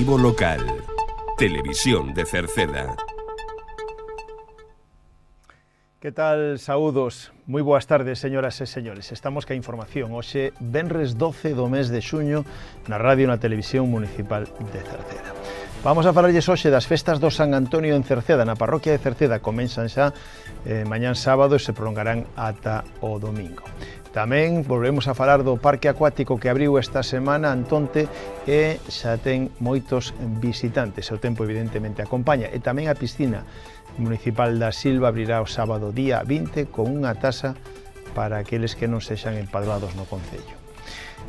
Informativo local. Televisión de Cerceda. Que tal, saúdos? Moi boas tardes, señoras e señores. Estamos ca información hoxe, venres 12 do mes de xuño, na radio e na televisión municipal de Cerceda. Vamos a falarlles hoxe das festas do San Antonio en Cerceda, na parroquia de Cerceda. Comenzan xa mañán sábado e se prolongarán ata o domingo. Tamén volvemos a falar do parque acuático que abriu esta semana Antonte e xa ten moitos visitantes. O tempo evidentemente acompaña. E tamén a piscina municipal da Silva abrirá o sábado día 20 con unha tasa para aqueles que non sexan empadroados no concello.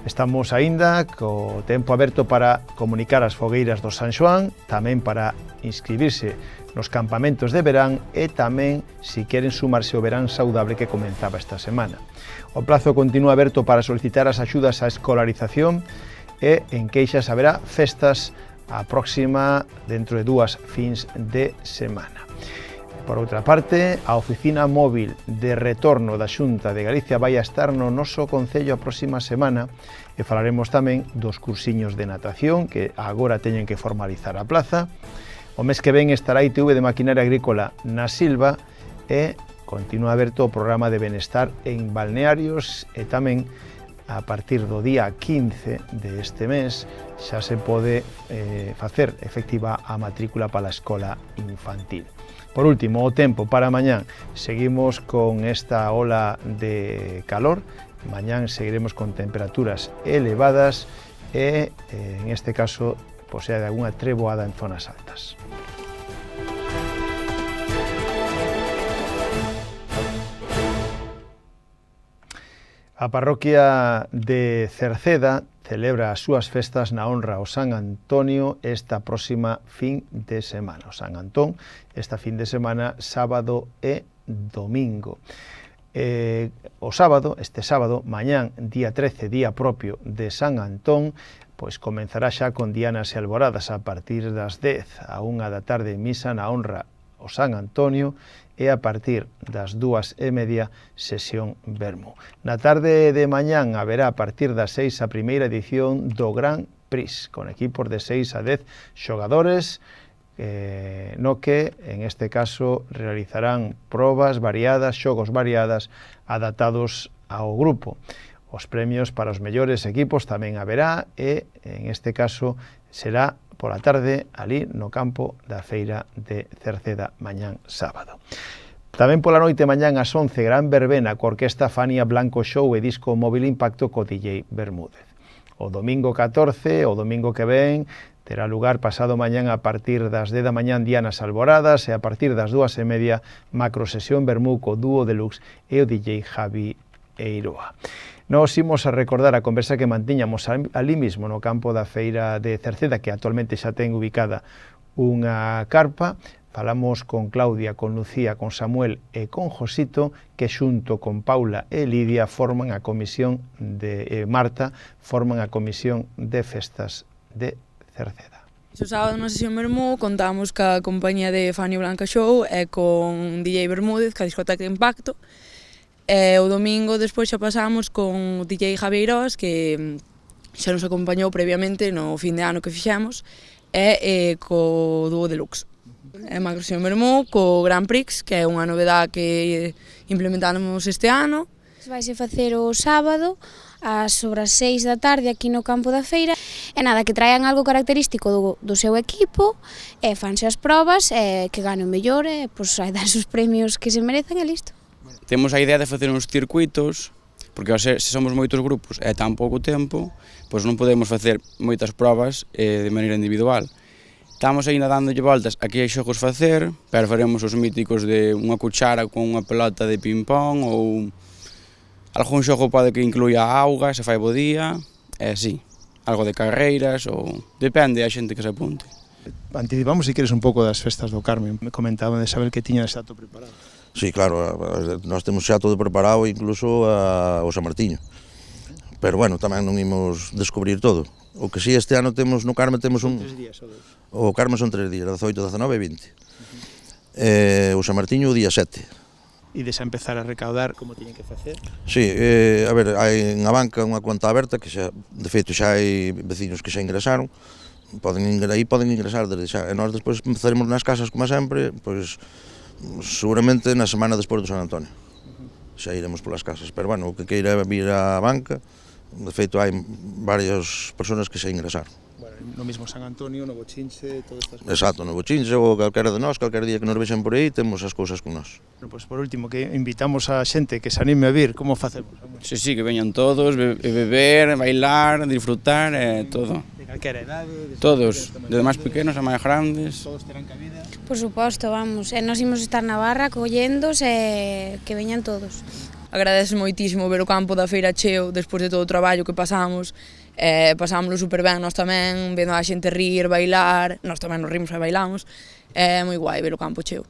Estamos aínda co tempo aberto para comunicar as fogueiras do San Xoán, tamén para inscribirse nos campamentos de verán e tamén si queren sumarse ao verán saudable que comenzaba esta semana. O prazo continúa aberto para solicitar as axudas á escolarización e en Queixas haberá festas a próxima dentro de 2 fins de semana. Por outra parte, a oficina móvil de retorno da Xunta de Galicia vai a estar no noso concello a próxima semana e falaremos tamén dos cursiños de natación que agora teñen que formalizar a plaza. O mes que ven estará a ITV de Maquinaria Agrícola na Silva e continúa aberto o programa de benestar en balnearios e tamén a partir do día 15 deste mes xa se pode facer efectiva a matrícula para a escola infantil. Por último, o tempo para mañán. Seguimos con esta ola de calor. Mañán seguiremos con temperaturas elevadas e, en este caso, posee de alguna treboada en zonas altas. A parroquia de Cerceda celebra as súas festas na honra ao San Antonio esta próxima fin de semana. O San Antón esta fin de semana, sábado e domingo. Este sábado, mañán, día 13, día propio de San Antón, pois comenzará xa con dianas e alboradas a partir das 10 a 1 da tarde misa na honra ao San Antonio e a partir das 2:30 sesión vermú. Na tarde de mañán haberá a partir das 6 a primeira edición do Gran Prix, con equipos de 6 a 10 xogadores, no que, en este caso, realizarán probas variadas, xogos variadas, adaptados ao grupo. Os premios para os mellores equipos tamén haberá e, en este caso, será pola tarde, ali no campo da feira de Cerceda, mañán sábado. Tamén pola noite mañán ás 11, gran verbena co orquesta Fania Blanco Show e disco móvil impacto co DJ Bermúdez. O domingo 14, o domingo que ven, terá lugar pasado mañán a partir das 10 da mañán dianas alboradas e a partir das 2:30 macro sesión vermú co dúo deluxe e o DJ Javi Eiroa. Nos imos a recordar a conversa que mantiñamos ali mismo no campo da feira de Cerceda, que actualmente xa ten ubicada unha carpa. Falamos con Claudia, con Lucía, con Samuel e con Josito, que xunto con Paula e Lidia forman a comisión de Marta, forman a comisión de festas de Cerceda. O sábado na sesión vermú contamos ca compañía de Fania Blanco Show e con DJ Bermúdez, ca discoteca Impacto. E o domingo despois xa pasamos con o DJ Javi Eiroa, que xa nos acompañou previamente no fin de ano que fixemos, e co dúo deluxe. E Macrosión Vermú, co Gran Prix, que é unha novedade que implementamos este ano. Vaise facer o sábado sobre as 6 da tarde aquí no campo da feira. E nada, que traian algo característico do seu equipo, e fanse as probas, e que gane o mellor, e pois hai dar os premios que se merecen e listo. Temos a idea de facer uns circuitos, porque se somos moitos grupos e tan pouco tempo, pois non podemos facer moitas probas de maneira individual. Estamos ainda dándolle voltas a que hai xogos facer, pero faremos os míticos de unha cuchara con unha pelota de ping-pong ou algún xogo pode que incluya auga, se fai bo día, e así, algo de carreiras ou depende a xente que se apunte. Anticipamos, se queres, un pouco das festas do Carmen. Me comentaban de saber que tiñan xa todo preparado. Sí, claro, nós temos xa todo preparado, incluso o San Martiño. Pero bueno, tamén non imos descubrir todo. O que si este ano temos no Carmen temos un... 3 días, o Carmen son 3 días, 18, 19 e 20. O San Martiño o día 7. E desa empezar a recaudar como tiñen que facer? Sí, a ver, hai en a banca unha conta aberta que xa, de feito, xa hai veciños que xa ingresaron, aí poden ingresar desde xa. E nós despois empezaremos nas casas, como sempre, pois seguramente na semana despois do San Antonio. Xa iremos polas casas, pero bueno, o que queira vir á banca, de feito hai varias persoas que xa ingresaron. No mismo San Antonio, no Bochinche, todas estas cosas. Exacto, no Bochinche ou calquera de nós, calquera día que nos vexen por aí, temos as cousas con nós. Bueno, pues por último, que invitamos a xente que se anime a vir, como facemos? Sí, que veñan todos, beber, bailar, disfrutar, todo. De calquera edade? Todos, desde máis pequenos a máis grandes. Todos terán cabida? Por suposto, vamos, nós imos estar na barra collendos e que veñan todos. Agradeces moitísimo ver o campo da feira cheo despois de todo o traballo que pasamos. Pasámoslo super ben nós tamén, vendo a xente rir, bailar, nós tamén nos rimos e bailamos. É moi guai ver o campo cheo.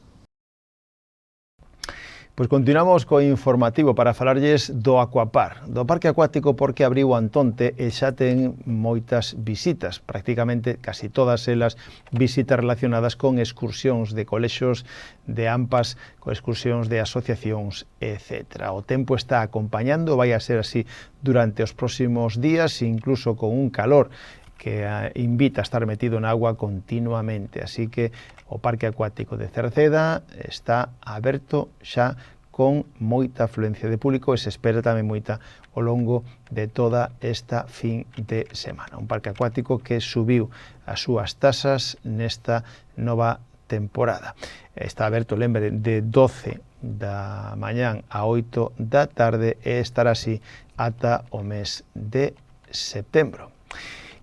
Pois continuamos co informativo para falarlles do Aquapar, do Parque Acuático, porque abriu Antonte e xa ten moitas visitas, prácticamente casi todas elas visitas relacionadas con excursións de colexios, de AMPAs, con excursións de asociacións, etc. O tempo está acompañando, vai a ser así durante os próximos días, incluso con un calor que invita a estar metido na agua continuamente, así que o Parque Acuático de Cerceda está aberto xa con moita afluencia de público e se espera tamén moita ao longo de toda esta fin de semana. Un parque acuático que subiu as súas tasas nesta nova temporada. Está aberto, lembre, de 12 da mañán a 8 da tarde e estará así ata o mes de setembro.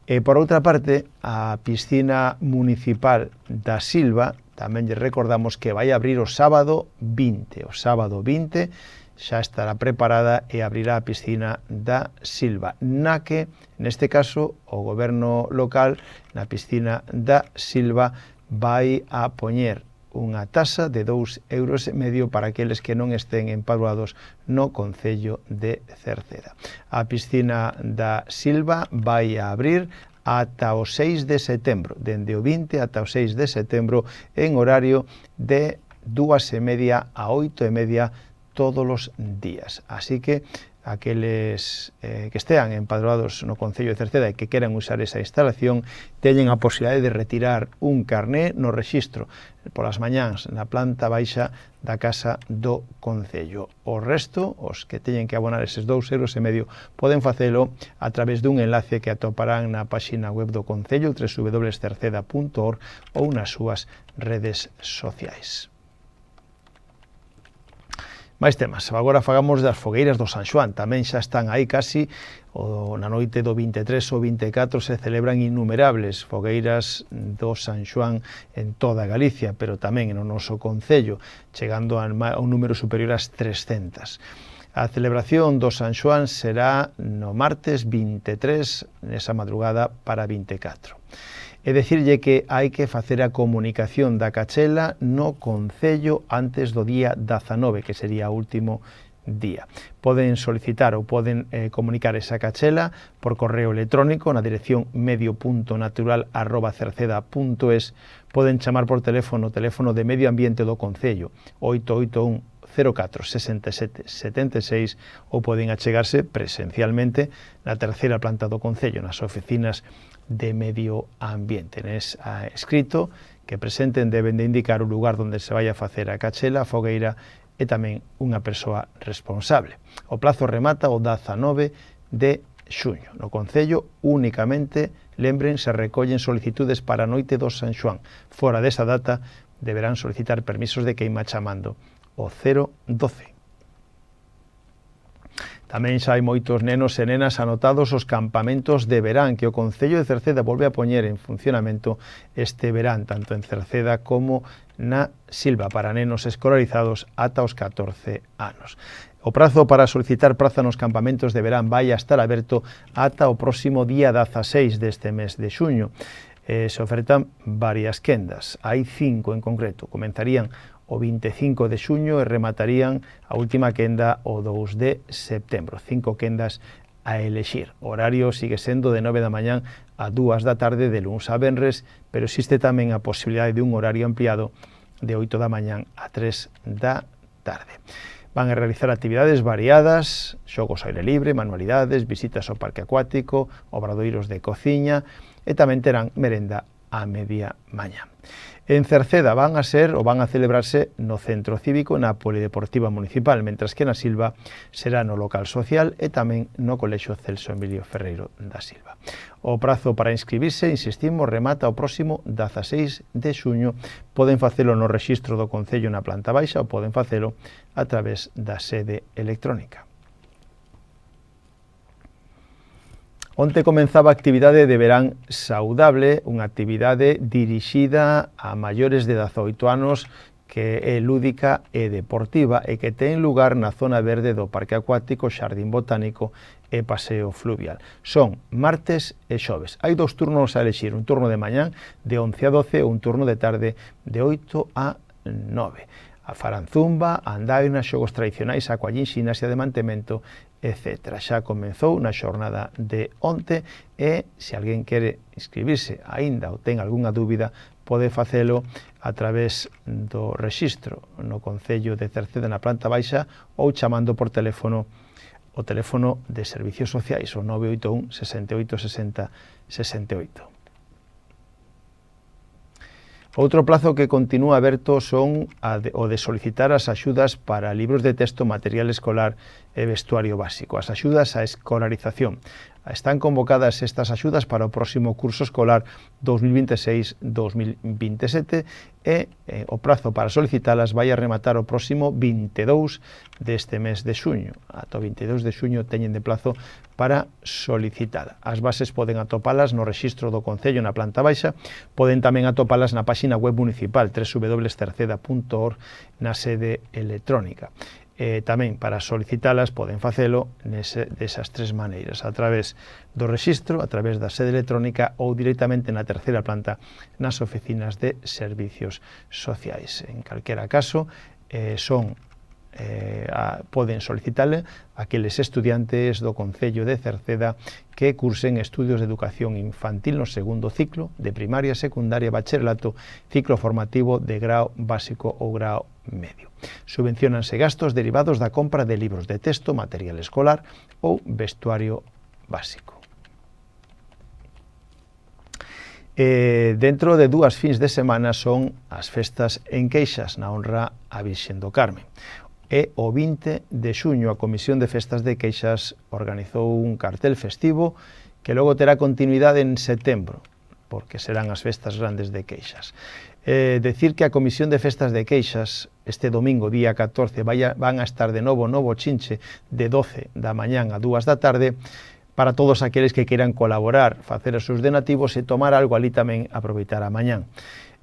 E por outra parte, a piscina municipal da Silva, tamén lle recordamos que vai abrir o sábado 20. O sábado 20 xa estará preparada e abrirá a piscina da Silva, na que, neste caso, o goberno local, na piscina da Silva, vai a poñer unha tasa de 2,5 euros para aqueles que non estén empadroados no concello de Cerceda. A piscina da Silva vai a abrir ata o 6 de setembro, dende o 20 ata o 6 de setembro, en horario de 2:30 a 8:30 todos os días. Así que aqueles que estean empadroados no concello de Cerceda e que queran usar esa instalación teñen a posibilidade de retirar un carné no rexistro polas mañáns na planta baixa da casa do concello. O resto, os que teñen que abonar eses 2,5 euros, poden facelo a través dun enlace que atoparán na páxina web do concello www.cerceda.org ou nas súas redes sociais. Máis temas, agora fagamos das fogueiras do San Xoán, tamén xa están aí casi, na noite do 23 ou 24 se celebran innumerables fogueiras do San Xoán en toda Galicia, pero tamén no noso concello, chegando a un número superior ás 300. A celebración do San Xoán será no martes 23, nesa madrugada para 24. É dicirlle que hai que facer a comunicación da cachela no concello antes do día 19, que sería o último día. Poden solicitar ou poden comunicar esa cachela por correo electrónico na dirección medio.natural@cerceda.es. Poden chamar por teléfono, teléfono de Medio Ambiente do Concello, 881 04 67 76, ou poden achegarse presencialmente na terceira planta do Concello, nas oficinas de Medio Ambiente. Nes escrito que presenten deben de indicar o lugar onde se vai a facer a cachela, a fogueira e tamén unha persoa responsable. O plazo remata o 19 de xuño. No Concello únicamente, lembren, se recollen solicitudes para a noite do San Xoán. Fora desa data deberán solicitar permisos de queima chamando o 012. Tamén xa hai moitos nenos e nenas anotados os campamentos de verán que o Concello de Cerceda volve a poñer en funcionamento este verán, tanto en Cerceda como na Silva, para nenos escolarizados ata os 14 anos. O prazo para solicitar praza nos campamentos de verán vai a estar aberto ata o próximo día 16 deste mes de xuño. Se ofertan varias quendas, hai 5 en concreto, comenzarían o 25 de xuño e rematarían a última quenda o 2 de setembro. 5 quendas a elexir. O horario sigue sendo de 9 da mañán a 2 da tarde de luns a venres, pero existe tamén a posibilidade de un horario ampliado de 8 da mañán a 3 da tarde. Van a realizar actividades variadas, xogos ao aire libre, manualidades, visitas ao parque acuático, obradoiros de cociña, e tamén terán merenda a media mañá. En Cerceda van a celebrarse no Centro Cívico na Polideportiva Municipal, mentras que na Silva será no local social e tamén no Colexio Celso Emilio Ferreiro da Silva. O prazo para inscribirse, insistimos, remata o próximo 16 de xuño. Poden facelo no rexistro do Concello na planta baixa ou poden facelo a través da sede electrónica. Onte comenzaba a actividade de verán saudable, unha actividade dirixida a maiores de 18 anos que é lúdica e deportiva e que ten lugar na zona verde do Parque Acuático, Xardín Botánico e Paseo Fluvial. Son martes e xoves. Hai 2 turnos a elexir, un turno de mañán de 11 a 12 e un turno de tarde de 8 a 9. A farán zumba, andaina, xogos tradicionais, aquallín, xinasia de mantemento, etc. Xa comenzou na xornada de onte e, se alguén quere inscribirse aínda ou ten algunha dúbida, pode facelo a través do rexistro no Concello de Cerceda na planta baixa ou chamando por teléfono o teléfono de Servicios Sociais, o 981 68 60 68. Outro plazo que continúa aberto son o de solicitar as axudas para libros de texto, material escolar e vestuario básico, as axudas á escolarización. Están convocadas estas axudas para o próximo curso escolar 2026-2027 e o prazo para solicitalas vai a rematar o próximo 22 deste mes de xuño. Ata o 22 de xuño teñen de plazo para solicitala. As bases poden atopalas no rexistro do Concello na planta baixa, poden tamén atopalas na páxina web municipal www.cerceda.org na sede electrónica. Tamén para solicitalas poden facelo desas 3 maneiras, a través do rexistro, a través da sede electrónica ou directamente na terceira planta nas oficinas de servicios sociais. En calquera caso, poden solicitale aqueles estudiantes do Concello de Cerceda que cursen estudios de educación infantil no segundo ciclo de primaria, secundaria, bacharelato, ciclo formativo de grao básico ou grao medio. Subvenciónanse gastos derivados da compra de libros de texto, material escolar ou vestuario básico. Dentro de 2 fins de semana son as festas en Queixas na honra a Virxen do Carme. E o 20 de xuño a Comisión de Festas de Queixas organizou un cartel festivo que logo terá continuidade en setembro, porque serán as festas grandes de Queixas. Decir que a Comisión de Festas de Queixas este domingo, día 14, van a estar de novo no Bochinche de 12 da mañán a 2 da tarde para todos aqueles que queiran colaborar, facer os seus donativos e tomar algo ali tamén, aproveitar a mañán.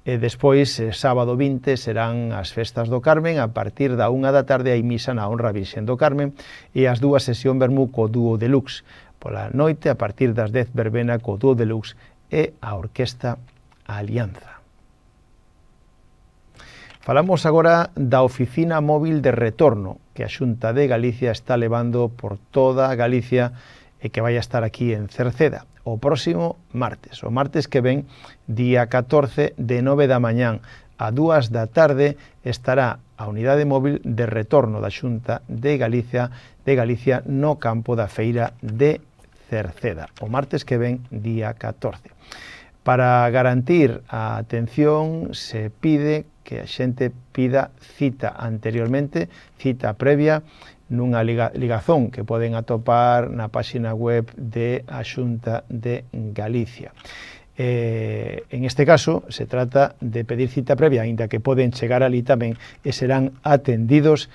E despois, sábado 20, serán as festas do Carmen, a partir da 1 da tarde hai misa na honra a Virxen do Carmen e as 2 sesión vermú co dúo deluxe. Pola noite, a partir das 10, verbena co dúo deluxe e a orquesta Alianza. Falamos agora da oficina móvil de retorno que a Xunta de Galicia está levando por toda Galicia e que vai a estar aquí en Cerceda o próximo martes. O martes que ven, día 14, de 9 da mañán a 2 da tarde, estará a unidade móvil de retorno da Xunta de Galicia no campo da feira de Cerceda. O martes que ven, día 14. Para garantir a atención, se pide que a xente pida cita anteriormente, cita previa, nunha ligazón que poden atopar na páxina web de a Xunta de Galicia. En este caso, se trata de pedir cita previa, aínda que poden chegar ali tamén e serán atendidos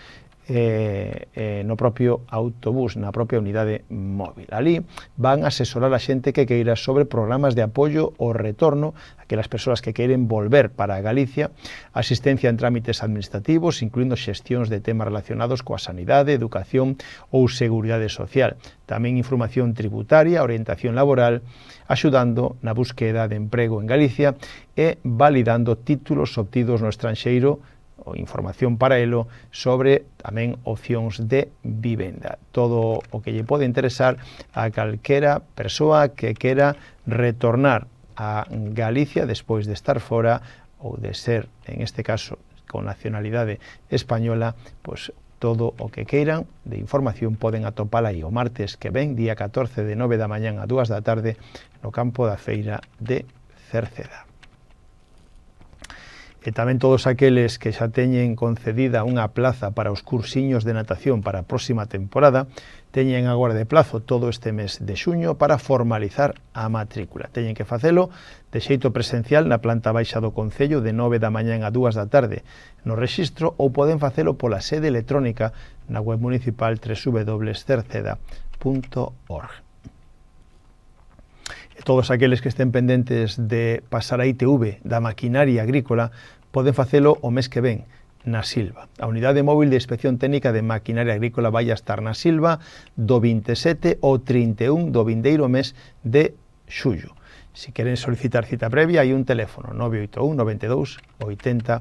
no propio autobús, na propia unidade móvil. Ali van a asesorar a xente que queira sobre programas de apoio ao retorno, aquelas persoas que queren volver para Galicia, asistencia en trámites administrativos, incluindo xestións de temas relacionados coa sanidade, educación ou seguridade social. Tamén información tributaria, orientación laboral, axudando na búsqueda de emprego en Galicia e validando títulos obtidos no estranxeiro ou información para elo sobre tamén opcións de vivenda. Todo o que lle pode interesar a calquera persoa que quera retornar a Galicia despois de estar fora ou de ser, en este caso, con nacionalidade española, pois todo o que queiran de información poden atopala aí o martes que ven, día 14 de 9 da mañán a 2 da tarde no campo da feira de Cerceda. E tamén todos aqueles que xa teñen concedida unha plaza para os cursiños de natación para a próxima temporada teñen agora de plazo todo este mes de xuño para formalizar a matrícula. Teñen que facelo de xeito presencial na planta baixa do Concello de 9 da mañán a 2 da tarde no rexistro ou poden facelo pola sede electrónica na web municipal www.cerceda.org. E todos aqueles que estén pendentes de pasar a ITV da maquinaria agrícola poden facelo o mes que ven na Silva. A Unidade Móvil de Inspección Técnica de Maquinaria Agrícola vai a estar na Silva do 27 ao 31 do vindeiro mes de xullo. Se queren solicitar cita previa, hai un teléfono 981 92 80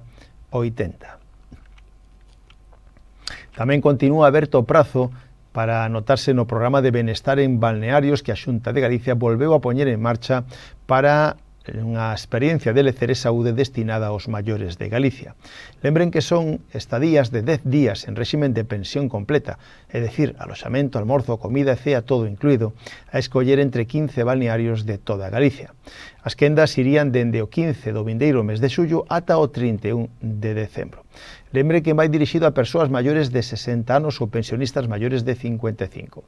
80. Tamén continúa aberto o prazo para anotarse no programa de benestar en balnearios que a Xunta de Galicia volveu a poñer en marcha para unha experiencia de lecer e saúde destinada aos maiores de Galicia. Lembren que son estadías de 10 días en réximen de pensión completa, é dicir, aloxamento, almorzo, comida e cea, todo incluído, a escoller entre 15 balnearios de toda Galicia. As quendas irían dende o 15 do vindeiro mes de xullo ata o 31 de decembro. Lembre que vai dirixido a persoas maiores de 60 anos ou pensionistas maiores de 55.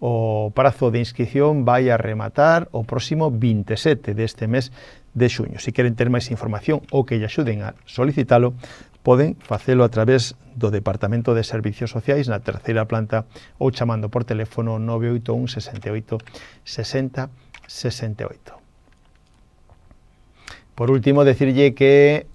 O prazo de inscripción vai a rematar o próximo 27 deste mes de xuño. Se queren ter máis información ou que lle axuden a solicitalo, poden facelo a través do Departamento de Servicios Sociais na terceira planta ou chamando por teléfono 981 68 60 68. Por último, decirlle que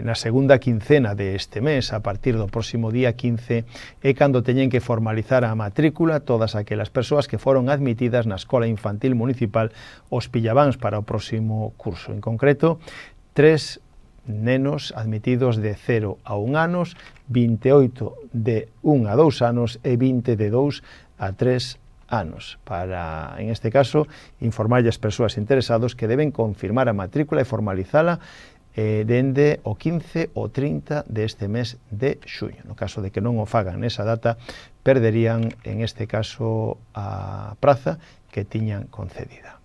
na segunda quincena deste mes, a partir do próximo día 15, é cando teñen que formalizar a matrícula todas aquelas persoas que foron admitidas na Escola Infantil Municipal Os Pillavans para o próximo curso. En concreto, 3 nenos admitidos de 0 a 1 anos, 28 de 1 a 2 anos e 20 de 2 a 3 anos, para, en este caso, informarlle as persoas interesados que deben confirmar a matrícula e formalizala dende o 15 ou 30 deste mes de xuño. No caso de que non o fagan nesa data, perderían, en este caso, a praza que tiñan concedida.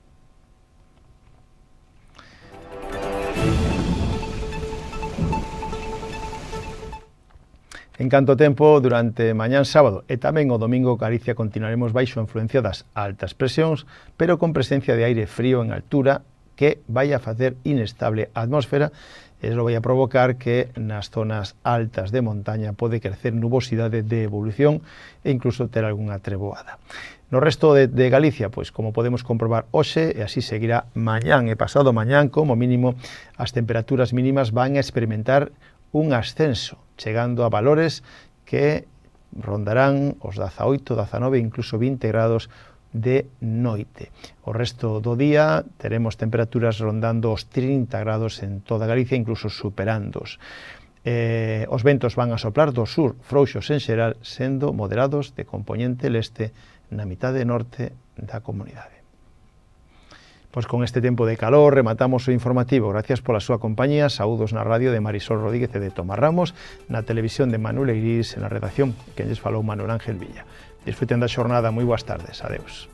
En canto tempo, durante mañán sábado e tamén o domingo, Galicia continuaremos baixo a influencia das altas presións, pero con presencia de aire frío en altura que vai a facer inestable a atmósfera e iso vai a provocar que nas zonas altas de montaña pode crecer nubosidade de evolución e incluso ter algunha treboada. No resto de Galicia, pois como podemos comprobar hoxe, e así seguirá mañán e pasado mañán, como mínimo, as temperaturas mínimas van a experimentar un ascenso, chegando a valores que rondarán os 18, 19, incluso 20 grados de noite. O resto do día teremos temperaturas rondando os 30 grados en toda Galicia, incluso superándoos. Os ventos van a soplar do sur, frouxos en xeral, sendo moderados de compoñente leste na mitade norte da comunidade. Pois con este tempo de calor rematamos o informativo. Gracias pola súa compañía. Saúdos na radio de Marisol Rodríguez e de Tomás Ramos, na televisión de Manuel Eirís, en la redacción, que lles falou Manuel Ángel Villa. Disfruten da xornada, moi boas tardes. Adeus.